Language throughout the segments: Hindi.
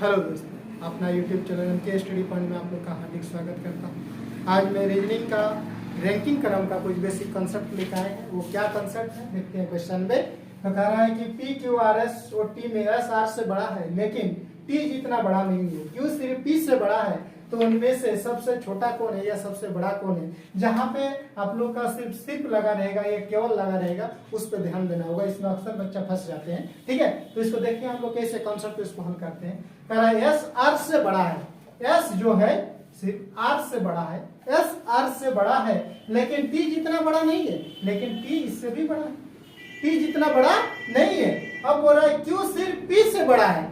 हेलो दोस्तों, अपना यूट्यूब चैनल के स्टडी पॉइंट में आप लोग का हार्दिक स्वागत करता हूँ। आज मैं रीजनिंग का रैंकिंग क्रम का कुछ बेसिक कंसेप्ट लेकर आए हैं। वो क्या कंसेप्ट है देखते हैं क्वेश्चन में। तो कह रहा है कि पी क्यू आर एस और टी में एस आर से बड़ा है लेकिन टी जितना बड़ा नहीं है। क्यू सिर्फ पी से बड़ा है तो उनमें से सबसे छोटा कौन है या सबसे बड़ा कौन है। जहां पे आप लोग का सिर्फ लगा रहेगा या केवल लगा रहेगा उस पर ध्यान देना होगा। इसमें अक्सर बच्चा फंस जाते हैं। ठीक है, तो इसको देखिए हम लोग कैसे कॉन्सेप्ट इसको हल करते हैं। कह रहा है एस आर से बड़ा है। एस जो है सिर्फ आर से बड़ा है, एस आर से बड़ा है लेकिन टी जितना बड़ा नहीं है, लेकिन टी इससे भी बड़ा है। टी जितना बड़ा नहीं है। अब बोल रहा है क्यू सिर्फ पी से बड़ा है।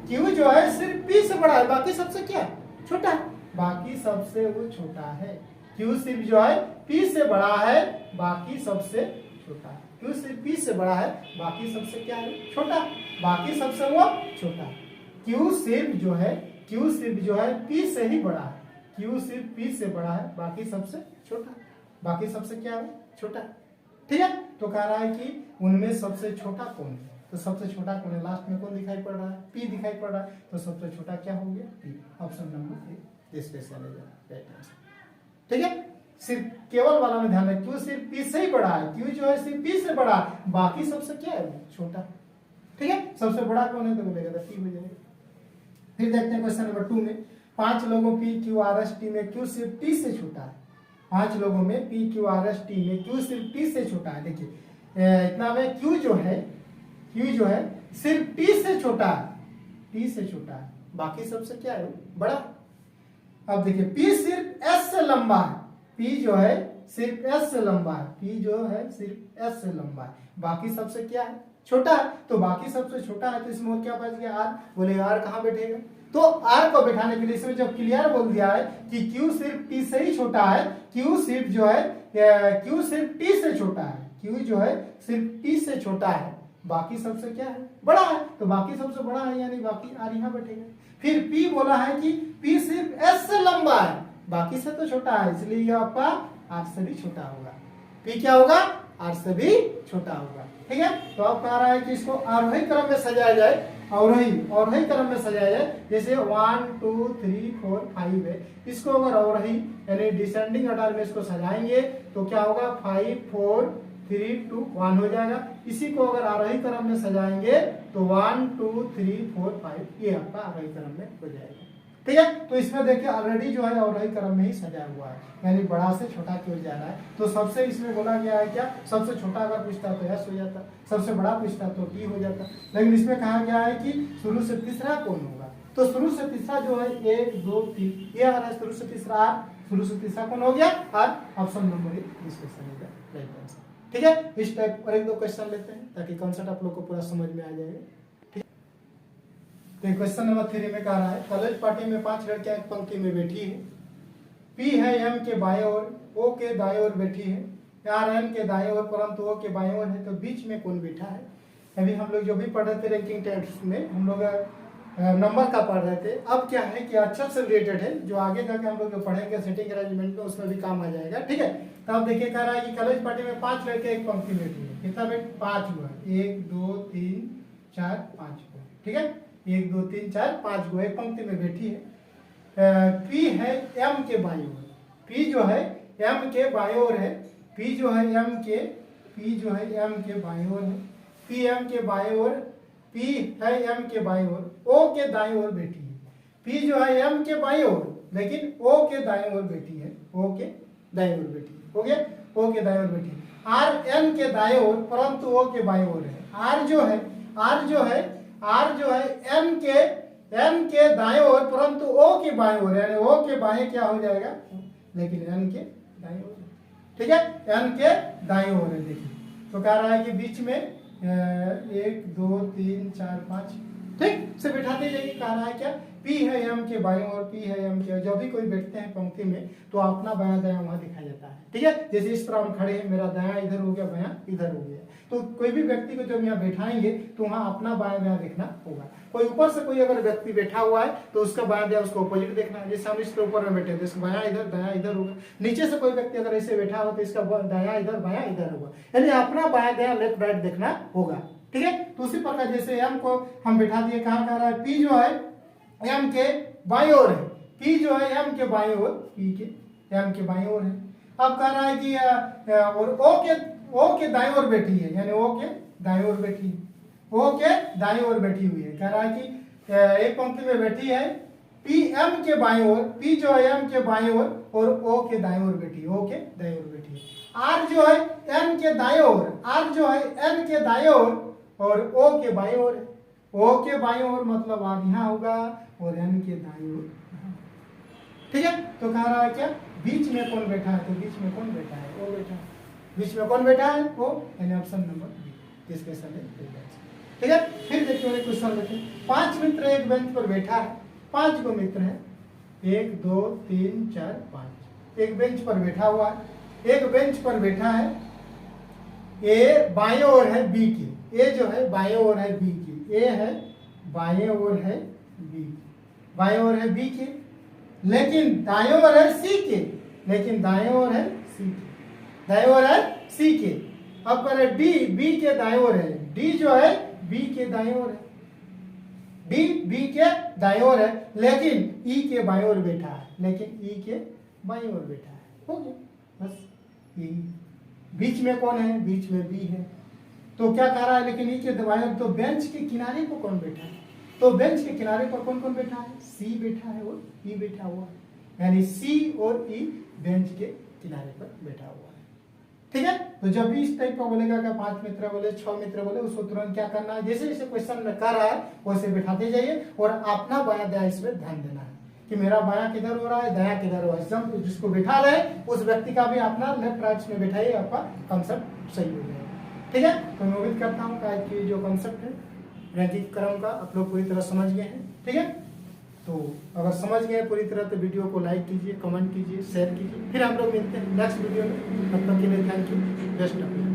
क्यू जो है सिर्फ पी से बड़ा है, बाकी सबसे क्या छोटा है, बाकी सबसे वो छोटा है। क्यू सिर्फ जो है पी से बड़ा है, बाकी सबसे छोटा है। क्यू सिर्फ पी से बड़ा है, बाकी सबसे क्या है छोटा, बाकी सबसे वो छोटा है। क्यू सिर्फ जो है पी से ही बड़ा है। क्यू सिर्फ पी से बड़ा है, बाकी सबसे छोटा, बाकी सबसे क्या है छोटा। ठीक है, तो कह रहा है कि उनमें सबसे छोटा कौन है। तो सबसे छोटा कौन है, लास्ट में कौन दिखाई पड़ रहा है, पी दिखाई पड़ रहा है। तो सबसे छोटा क्या हो गया, पी। ऑप्शन नंबर ए इस पे चलेगा। ठीक है, सिर्फ केवल वाला में ध्यान रखें। क्यू सिर्फ पी से ही बड़ा है। क्यू जो है सिर्फ पी से बड़ा है, बाकी सबसे क्या है छोटा। ठीक है, सबसे बड़ा कौन है तो बोलेगा तो पी हो जाएगा। फिर देखते हैं क्वेश्चन नंबर 2 में। 5 लोगों P Q R S T में क्यू सिर्फ टी से छोटा है। 5 लोगों में P Q R S T में क्यू सिर्फ टी से छोटा है। देखिए इतना में क्यू जो है सिर्फ टी से छोटा है, टी से छोटा है, बाकी सबसे क्या है बड़ा। अब देखिए पी सिर्फ एस से लंबा है। पी जो है सिर्फ एस से लंबा है। पी जो है सिर्फ एस से लंबा है, बाकी सबसे क्या है छोटा है। तो बाकी सबसे छोटा है तो इसमें और क्या बच गया आर। बोले आर कहाँ बैठेगा, तो आर को बैठाने के लिए इसमें जब क्लियर बोल दिया है कि क्यू सिर्फ टी से ही छोटा है, क्यू सिर्फ टी से छोटा है, क्यू जो है सिर्फ टी से छोटा है, बाकी सबसे क्या है बड़ा है। तो बाकी सबसे बड़ा है यानी बाकी आर यहाँ बैठेगा। फिर पी बोला है कि पी सिर्फ एस से लंबा है, बाकी से तो छोटा है, इसलिए ये आपका आर से भी छोटा होगा। पी क्या होगा, आर से भी छोटा होगा। ठीक है, तो अब कह रहा है कि इसको आरोही क्रम में सजाया जाए। अवरोही क्रम में सजाया जाए। जैसे 1 2 3 4 5 है, इसको अगर अवरोही यानी डिसेंडिंग ऑर्डर में इसको सजाएंगे तो क्या होगा 5 4 3 2 1 हो जाएगा। इसी को अगर आरोही क्रम में सजाएंगे तो 1 2 3 4 5 ये आपका आरोही क्रम में हो जाएगा। ठीक है, तो इसमें देखिए ऑलरेडी जो है अवरोही क्रम में ही सजा हुआ है, यानी बड़ा से छोटा की ओर जा रहा है। तो सबसे इसमें बोला गया है क्या, सबसे छोटा अगर पूछता तो एस हो जाता, सबसे बड़ा पूछता तो टी हो जाता। लेकिन इसमें कहा गया है कि शुरू से तीसरा कौन होगा। तो शुरू से तीसरा जो है 1 2 3 ये आ रहा है। शुरू से तीसरा आर, शुरू से तीसरा कौन हो गया आर। ऑप्शन नंबर ए इस क्वेश्चन का राइट आंसर। ठीक है, इस टाइप और 1 2 क्वेश्चन लेते हैं ताकि कॉन्सेप्ट आप लोग को पूरा समझ में आ जाएगा। तो क्वेश्चन नंबर 3 में कह रहा है कॉलेज पार्टी में 5 लड़कियां एक पंक्ति में बैठी है। पी है एम के बाएं ओर, ओ के दाएं ओर बैठी है, आर एन के दाएं ओर परंतु ओ के बाएं ओर है। तो बीच में कौन बैठा है। अभी हम लोग जो भी पढ़ रहे थे रैंकिंग टेस्ट में हम लोग नंबर का पढ़ रहे थे। अब क्या है कि अक्षर से रिलेटेड है, जो आगे जाके हम लोग जो पढ़ेंगे सेटिंग अरेंजमेंट में उसमें भी काम आ जाएगा। ठीक है, तो अब देखिए कह रहा है कि कॉलेज पार्टी में 5 लड़के एक पंक्ति में बैठी है। कितना में 5 हुआ, 1 2 3 4 5 हुआ। ठीक है, 1 2 3 4 5 गो एक पंक्ति में बैठी है। पी है एम के बाईं ओर। पी जो है एम के बाईं ओर है। पी जो है एम के बाईं ओर है। पी एम के बाईं ओर, पी है एम के बाईं ओर, ओ के दाईं ओर बैठी है। पी जो है एम के बाईं ओर लेकिन ओ के दाईं ओर बैठी है, ओ के दाईं ओर बैठी है। हो गया, ओ के दाईं ओर बैठी है। आर एन के दाईं ओर परंतु ओ के बाईं ओर है। आर जो है एम के दाएं ओर परंतु ओ के बाएं ओर, यानी ओ के बाएं क्या हो जाएगा लेकिन एन के दाएं ओर। ठीक है, एन के दाएं ओर है। देखिए तो कह रहा है कि बीच में 1 2 3 4 5 ठीक से बिठाते जाइए। कह रहा है क्या, पी है एम के बाएं ओर, पी है एम के। जब भी कोई बैठते हैं पंक्ति में तो अपना बायां दायां वहां दिखाया जाता है। ठीक है, जैसे इस तरह हम खड़े हैं, मेरा दायां इधर हो गया, बायां इधर हो गया। तो कोई भी व्यक्ति को जब यहाँ बैठाएंगे तो वहां अपना बायां दायां देखना होगा। कोई ऊपर से कोई अगर व्यक्ति बैठा हुआ है तो उसका बायां दायां उसको अपोजिट देखना है। जैसे हम इसके ऊपर में बैठे तो इसका बायां इधर दायां इधर होगा। नीचे से कोई व्यक्ति अगर ऐसे बैठा हो तो इसका दायां इधर बायां इधर होगा, यानी अपना बायां दायां लेफ्ट राइट देखना होगा। ठीक है, तो उसी प्रकार जैसे एम को हम बैठा दिए, कहाँ कह रहा है पी जो है एम के बाईं ओर है, पी जो है एम के बाईं ओर, पी के एम के बाईं ओर है। अब कह रहा है कि और ओ के दाईं ओर बैठी है, यानी ओ के दाईं ओर बैठी है, ओ के दाईं ओर बैठी हुई है। कह रहा है कि एक पंक्ति में बैठी है, पी एम के बाईं ओर, पी जो है एम के बाईं ओर और ओ के दाईं ओर बैठी है, ओ के दाईं ओर बैठी है। आर जो है एन के दाईं ओर, आर जो है एन के दाईं ओर और ओ के बाईं ओर है। ओ के बाईं ओर मतलब आर यहाँ होगा और एन के दाईं ओर। ठीक है, तो कह रहा है क्या, बीच में कौन बैठा है, तो बीच में कौन बैठा है, वो बैठा है। बीच में कौन बैठा है, वो, यानी ऑप्शन नंबर बी, इसके सामने। ठीक है, फिर देखिए क्वेश्चन देखें। 5 मित्र एक बेंच पर बैठा है, 5 गो मित्र है, 1 2 3 4 5, एक बेंच पर बैठा हुआ है, एक बेंच पर बैठा है। ए बाएं ओर है बी की, ए जो है बाएं ओर है बी की, ए है बाएं ओर है बी, बाएं ओर है बी की, लेकिन दाएं ओर है सी के, लेकिन दाएं ओर है सी के, दाएं ओर है सी के। अब करे डी बी के दाएं ओर है, डी जो है बी के दाएं ओर है, डी बी के दाएं ओर है, लेकिन ई के बाएं ओर बैठा है, लेकिन ई के बाएं ओर बैठा है। हो गया बस, ई बीच में कौन है, बीच में बी है। तो क्या कह रहा है, लेकिन ई के बाएं ओर, तो बेंच के किनारे को कौन बैठा है, तो बेंच के किनारे पर कौन कौन बैठा है, सी बैठा है और ई बैठा हुआ है, यानी सी और ई बेंच के किनारे पर बैठा हुआ है। ठीक है, तो जब भी इस टाइप का बोलेगा कि 5 मित्र बोले, 6 मित्र बोले, उसको तुरंत क्या करना है, जैसे जैसे क्वेश्चन में कर रहा है वैसे बैठाते जाइए और अपना बायां दायां इसमें ध्यान देना है कि मेरा बायां किधर हो रहा है, दायां किधर हो रहा है। जब जिसको बैठा रहे उस व्यक्ति का भी अपना लेफ्ट राइट में बैठाइए, आपका कंसेप्ट सही हो जाएगा। ठीक है, तो मैं उम्मीद करता हूँ कि जो कंसेप्ट है रैंकिंग क्रम का आप लोग पूरी तरह समझ गए हैं। ठीक है, तो अगर समझ गए पूरी तरह तो वीडियो को लाइक कीजिए, कमेंट कीजिए, शेयर कीजिए। फिर हम लोग मिलते हैं नेक्स्ट वीडियो में, तब तक के लिए thank you, best of luck.